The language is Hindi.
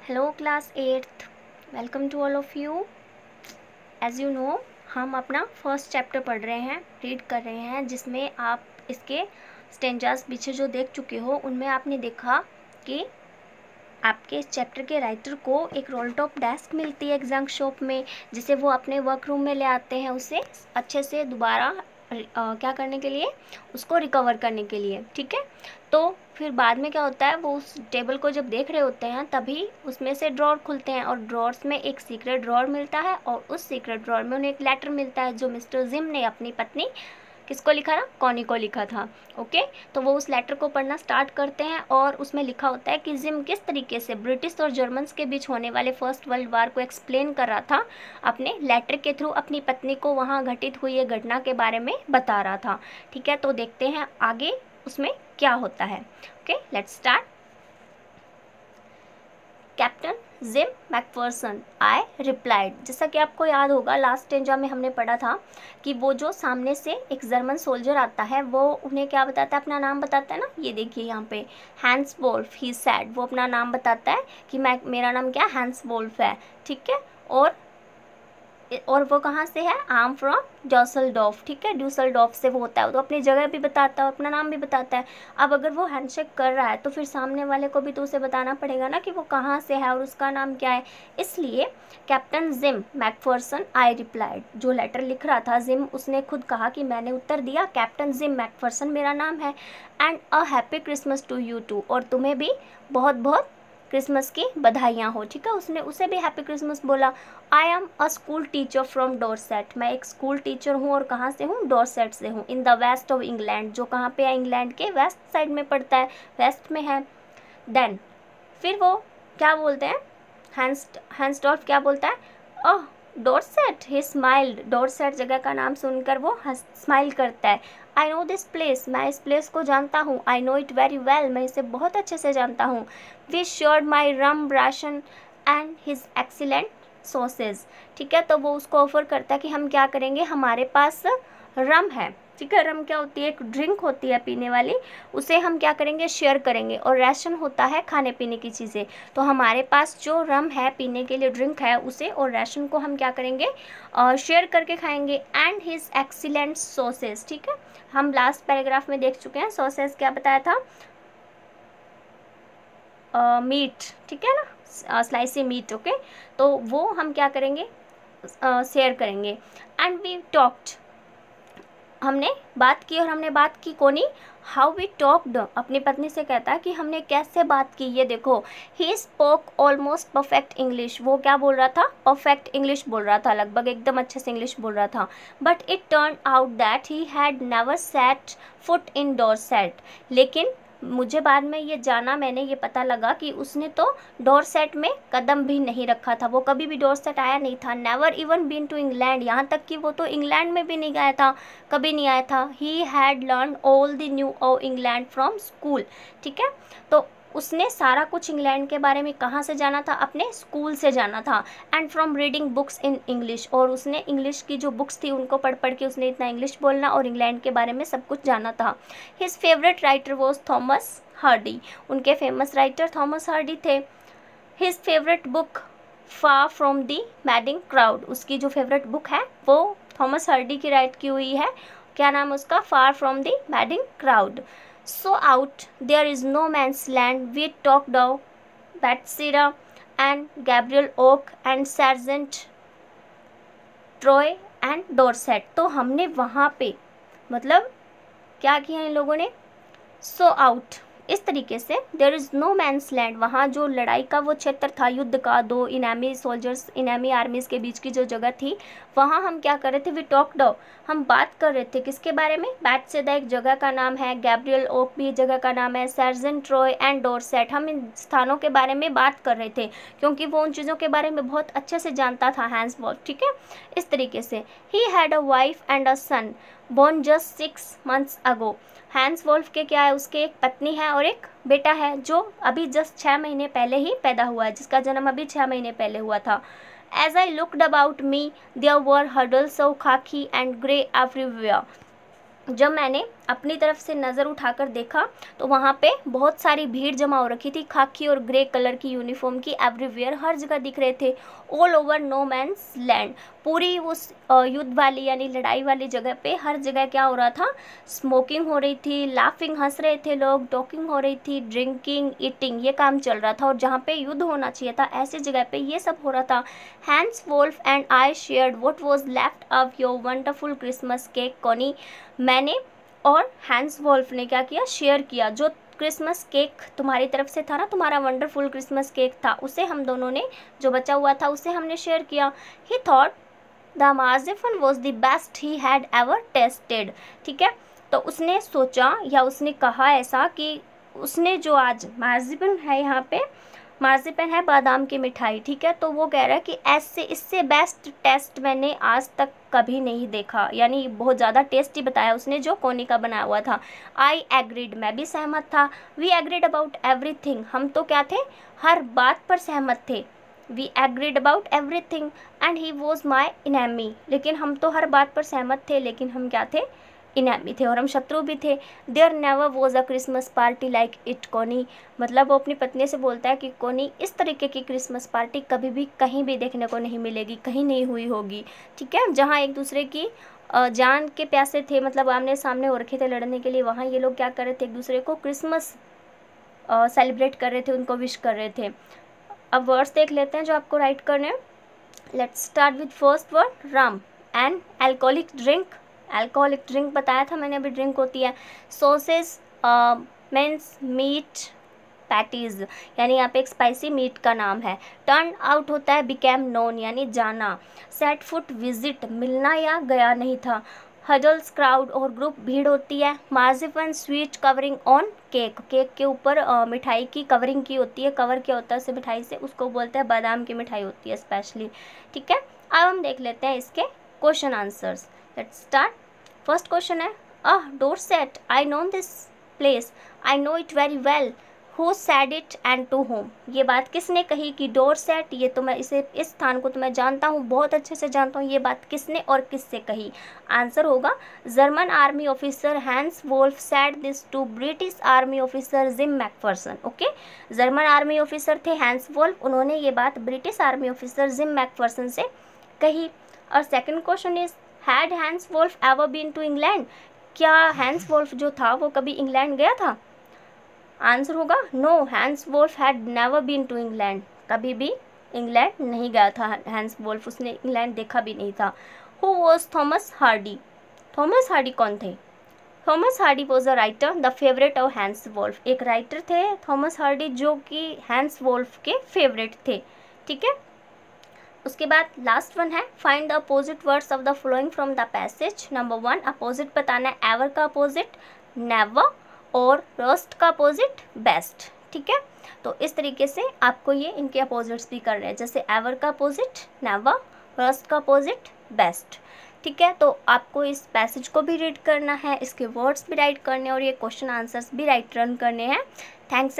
Hello class 8th, welcome to all of you. As you know हम अपना फर्स्ट चैप्टर पढ़ रहे हैं, रीड कर रहे हैं, जिसमें आप इसके स्टेंजास पीछे जो देख चुके हो उनमें आपने देखा कि आपके इस चैप्टर के राइटर को एक रोल टॉप डेस्क मिलती है एग्जाम शॉप में, जिसे वो अपने वर्क रूम में ले आते हैं उसे अच्छे से दोबारा क्या करने के लिए, उसको रिकवर करने के लिए। ठीक है, तो फिर बाद में क्या होता है, वो उस टेबल को जब देख रहे होते हैं तभी उसमें से ड्रॉर खुलते हैं और ड्रॉर्स में एक सीक्रेट ड्रॉर मिलता है और उस सीक्रेट ड्रॉर में उन्हें एक लेटर मिलता है जो मिस्टर जिम ने अपनी पत्नी किसको लिखा था, कॉनी को लिखा था। ओके, तो वो उस लेटर को पढ़ना स्टार्ट करते हैं और उसमें लिखा होता है कि जिम किस तरीके से ब्रिटिश और जर्मन्स के बीच होने वाले फर्स्ट वर्ल्ड वार को एक्सप्लेन कर रहा था, अपने लेटर के थ्रू अपनी पत्नी को वहाँ घटित हुई ये घटना के बारे में बता रहा था। ठीक है, तो देखते हैं आगे उसमें क्या होता है। Okay, let's start. Captain gym Macpherson, I replied. जैसा कि आपको याद होगा लास्ट स्टेंजा में हमने पढ़ा था कि वो जो सामने से एक जर्मन सोल्जर आता है वो उन्हें क्या बताता है, अपना नाम बताता है ना। ये देखिए यहाँ पे हैंस वोल्फ, ही सैड, वो अपना नाम बताता है कि मेरा नाम क्या, हैंस वोल्फ है। ठीक है, और वो कहाँ से है, आई एम फ्रॉम ड्यूसलडॉर्फ। ठीक है, ड्यूसलडॉर्फ से वो होता है, तो अपनी जगह भी बताता है और अपना नाम भी बताता है। अब अगर वो हैंडशेक कर रहा है तो फिर सामने वाले को भी तो उसे बताना पड़ेगा ना कि वो कहाँ से है और उसका नाम क्या है। इसलिए captain gym Macpherson, I replied, जो लेटर लिख रहा था जिम, उसने खुद कहा कि मैंने उत्तर दिया, कैप्टन जिम मैकफर्सन मेरा नाम है, and a happy Christmas to you too, और तुम्हें भी बहुत बहुत क्रिसमस की बधाइयाँ हो। ठीक है, उसने उसे भी हैप्पी क्रिसमस बोला। I am a school teacher from Dorset, मैं एक स्कूल टीचर हूँ और कहाँ से हूँ, डॉर्सेट से हूँ, in the west of England, जो कहाँ पे है, इंग्लैंड के वेस्ट साइड में पड़ता है, वेस्ट में है। देन फिर वो क्या बोलते हैं, हैंसडॉल्फ क्या बोलता है, ओह डॉर्सेट, ही स्माइल्ड, डॉर्सेट जगह का नाम सुनकर वो स्माइल करता है। आई नो दिस प्लेस, मैं इस प्लेस को जानता हूँ, I know it very well, मैं इसे बहुत अच्छे से जानता हूँ। We shared my rum ration and his excellent sausage. ठीक है, तो वो उसको ऑफर करता है कि हम क्या करेंगे, हमारे पास रम है। ठीक है, रम क्या होती है, एक ड्रिंक होती है पीने वाली, उसे हम क्या करेंगे, शेयर करेंगे, और राशन होता है खाने पीने की चीज़ें। तो हमारे पास जो रम है पीने के लिए, ड्रिंक है, उसे और राशन को हम क्या करेंगे, शेयर करके खाएंगे। एंड हिज एक्सीलेंट सॉसेस, ठीक है, हम लास्ट पैराग्राफ में देख चुके हैं सॉसेस क्या बताया था, मीट। ठीक है ना, स्लाइसी मीट। ओके, तो वो हम क्या करेंगे, शेयर करेंगे। एंड वी टॉक्ड, हमने बात की, और हमने बात की कोनी, हाउ वी टॉक्ड, अपनी पत्नी से कहता है कि हमने कैसे बात की। ये देखो, he spoke almost perfect English, वो क्या बोल रहा था, परफेक्ट इंग्लिश बोल रहा था, लगभग एकदम अच्छे से इंग्लिश बोल रहा था। But it turn out that he had never set foot in Dorset, लेकिन मुझे बाद में ये जाना, मैंने ये पता लगा कि उसने तो डॉर्सेट में कदम भी नहीं रखा था, वो कभी भी डॉर्सेट आया नहीं था। Never even been to England, यहाँ तक कि वो तो इंग्लैंड में भी नहीं गया था, कभी नहीं आया था। He had learn all the new of England from school. ठीक है, तो उसने सारा कुछ इंग्लैंड के बारे में कहाँ से जाना था, अपने स्कूल से जाना था। And from reading books in English, और उसने इंग्लिश की जो बुक्स थी उनको पढ़ पढ़ के उसने इतना इंग्लिश बोलना और इंग्लैंड के बारे में सब कुछ जाना था। His favourite writer was Thomas Hardy, उनके फेमस राइटर थॉमस हार्डी थे। His favourite book far from the madding crowd, उसकी जो फेवरेट बुक है वो थॉमस हार्डी की राइट की हुई है, क्या नाम है उसका, far from the madding crowd. So out there is no man's land, we talked of Bathsheba and Gabriel Oak and Sergeant Troy and Dorset। तो हमने वहाँ पे मतलब क्या किया इन लोगों ने, so out, इस तरीके से there is no man's land, वहाँ जो लड़ाई का वो क्षेत्र था, युद्ध का, दो इनामी सोल्जर्स, इनामी आर्मीज़ के बीच की जो जगह थी, वहाँ हम क्या कर रहे थे, वी टॉक्ड ऑफ, हम बात कर रहे थे किसके बारे में, बैथसेदा एक जगह का नाम है, गैब्रियल ओक भी जगह का नाम है, सर्जेंट ट्रॉय एंड डॉर्सेट, हम इन स्थानों के बारे में बात कर रहे थे क्योंकि वो उन चीज़ों के बारे में बहुत अच्छे से जानता था, हैंस वॉल्फ। ठीक है, इस तरीके से। He had a wife and a son born just 6 months ago, Hans Wolf के क्या है, उसके एक पत्नी है और एक बेटा है जो अभी जस्ट 6 महीने पहले ही पैदा हुआ है, जिसका जन्म अभी 6 महीने पहले हुआ था। As I looked about me, there were huddles of khaki and grey everywhere. जब मैंने अपनी तरफ से नज़र उठाकर देखा तो वहाँ पे बहुत सारी भीड़ जमा हो रखी थी, खाकी और ग्रे कलर की यूनिफॉर्म की, एवरीवेयर, हर जगह दिख रहे थे। All over no man's land, पूरी उस युद्ध वाली यानी लड़ाई वाली जगह पे हर जगह क्या हो रहा था, स्मोकिंग हो रही थी, लाफिंग, हंस रहे थे लोग, टॉकिंग हो रही थी, ड्रिंकिंग, ईटिंग, ये काम चल रहा था। और जहाँ पे युद्ध होना चाहिए था ऐसी जगह पे ये सब हो रहा था। Hans Wolf and I shared what was left of your wonderful Christmas cake Connie, मैंने और हैंस वोल्फ ने क्या किया, शेयर किया, जो क्रिसमस केक तुम्हारी तरफ से था ना, तुम्हारा वंडरफुल क्रिसमस केक था, उसे हम दोनों ने, जो बचा हुआ था उसे हमने शेयर किया। He thought the marzipan was the best he had ever tasted, ठीक है। तो उसने सोचा या उसने कहा ऐसा कि उसने जो आज मार्जिपन है, यहाँ पे मार्जिपन है बादाम की मिठाई, ठीक है, तो वो कह रहा है कि ऐसे इससे बेस्ट टेस्ट मैंने आज तक कभी नहीं देखा, यानी बहुत ज़्यादा टेस्टी बताया उसने जो कोनी का बनाया हुआ था। आई एग्रीड, मैं भी सहमत था। वी एग्रीड अबाउट एवरीथिंग, हम तो क्या थे, हर बात पर सहमत थे। We agreed about everything and he was my enemy, लेकिन हम तो हर बात पर सहमत थे, लेकिन हम क्या थे, इनेमी थे, और हम शत्रु भी थे। There never was a Christmas party like it Connie, मतलब वो अपनी पत्नी से बोलता है कि कोनी, इस तरीके की क्रिसमस पार्टी कभी भी कहीं भी देखने को नहीं मिलेगी, कहीं नहीं हुई होगी, ठीक है। जहाँ एक दूसरे की जान के प्यासे थे, मतलब आमने सामने हो रखे थे लड़ने के लिए, वहाँ ये लोग क्या कर रहे थे, एक दूसरे को क्रिसमस सेलिब्रेट कर रहे थे, उनको विश कर रहे थे। अब वर्ड्स देख लेते हैं जो आपको राइट करने हैं। Let's start with first word, rum, an alcoholic drink, alcoholic drink बताया था मैंने, अभी ड्रिंक होती है। सॉसेस मीन्स मीट पैटीज, यानी यहाँ पे एक स्पाइसी मीट का नाम है। टर्न आउट होता है बिकेम नोन, यानी जाना। सेट फुट विजिट, मिलना या गया नहीं था। हडल्स क्राउड और ग्रुप, भीड़ होती है। Marzipan sweet covering on cake, cake के ऊपर मिठाई की कवरिंग की होती है, कवर किया होता है उसे मिठाई से, उसको बोलते हैं बादाम की मिठाई होती है स्पेशली, ठीक है। अब हम देख लेते हैं इसके question answers. Let's start. First question है, Dorset, I know this place, I know it very well, who said it and to home, ये बात किसने कही कि डोरसेट, ये तो मैं इसे, इस स्थान को तो मैं जानता हूँ, बहुत अच्छे से जानता हूँ, ये बात किसने और किससे कही। आंसर होगा German army officer Hans Wolf said this to British army officer Jim McPherson, okay. German army officer थे हैंस वोल्फ, उन्होंने ये बात British army officer Jim McPherson से कही। और second question is, had Hans Wolf ever been to England, क्या हैंस वोल्फ जो था वो कभी इंग्लैंड गया था। आंसर होगा no, Hans Wolf had never been to England, कभी भी इंग्लैंड नहीं गया था हैंस वोल्फ, उसने इंग्लैंड देखा भी नहीं था। Who was Thomas Hardy, Thomas Hardy कौन थे। Thomas Hardy was a writer the favourite of Hans Wolf, एक राइटर थे थॉमस हार्डी जो कि हैंस वोल्फ के फेवरेट थे, ठीक है। उसके बाद लास्ट वन है, find the opposite words of the flowing from the passage. Number 1 opposite बताना है, एवर का अपोजिट नेवर, और रस्ट का अपोजिट बेस्ट, ठीक है। तो इस तरीके से आपको ये इनके अपोजिट्स भी कर रहे हैं, जैसे एवर का अपोजिट नेवर, रस्ट का अपोजिट बेस्ट, ठीक है। तो आपको इस पैसेज को भी रीड करना है, इसके वर्ड्स भी राइट करने हैं और ये क्वेश्चन आंसर्स भी राइट रन करने हैं। थैंक्स।